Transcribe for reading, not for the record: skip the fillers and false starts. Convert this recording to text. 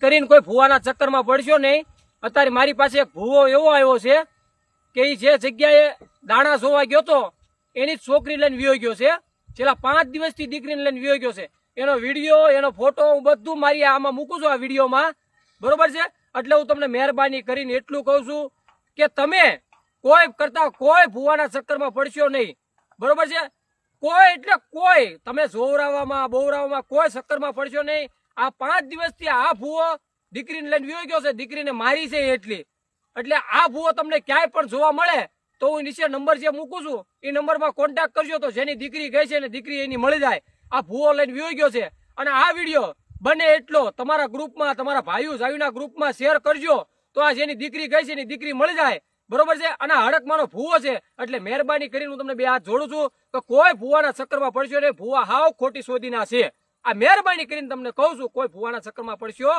કરીને કોઈ ભૂવાના ચક્કરમાં પડશો નહીં. અત્યારે મારી પાસે એક ભૂવો એવો આવ્યો છે કે એ જે જગ્યાએ દાણા જોવા ગયો તો એની જ છોકરી લઈને વિયો ગયો છે. છેલ્લા 5 દિવસથી દીકરીને લઈને વિયો ગયો છે. એનો વિડીયો, એનો ફોટો હું બધું મારી આમાં મૂકું છું, આ વિડીયોમાં. બરોબર છે? એટલે હું તમને મહેરબાની કરીને એટલું કહું છું કે તમે કોઈ કરતા કોઈ ભૂવાના ચક્કરમાં પડશો નહીં. બરોબર છે? કોઈ એટલે કોઈ તમે જોવરાવામાં બોવરાવામાં કોઈ ચક્કરમાં પડશો નહીં. આ 5 દિવસથી આ ભૂવો દીકરીને લઈને વિયો ગયો છે, દીકરીને મારી છે એટલી. એટલે આ ભૂવો તમને ક્યાંય પણ જોવા મળે તો હું નીચે નંબર જે મૂકું છું એ નંબરમાં કોન્ટેક્ટ કરજો, તો જેની દીકરી ગઈ છે ને દીકરી એની મળી જાય. આ ભૂવો લઈને વિયો ગયો છે. અને આ વિડીયો બને એટલો તમારા ગ્રુપમાં, તમારા ભાઈઓ જાવીના ગ્રુપમાં શેર કરજો, તો આ જેની દીકરી ગઈ છે એની દીકરી મળી જાય. બરોબર છે? અને હડકમાંનો ભૂવો છે એટલે મહેરબાની કરીને હું તમને 2 હાથ જોડું છું કે કોઈ ભૂવાના ચક્કરમાં પડશો નહીં. ભૂવા હાવ ખોટી શોધીના છે. આ મહેરબાની કરીને તમને કહું છું, કોઈ ભૂવાના ચક્કરમાં પડશો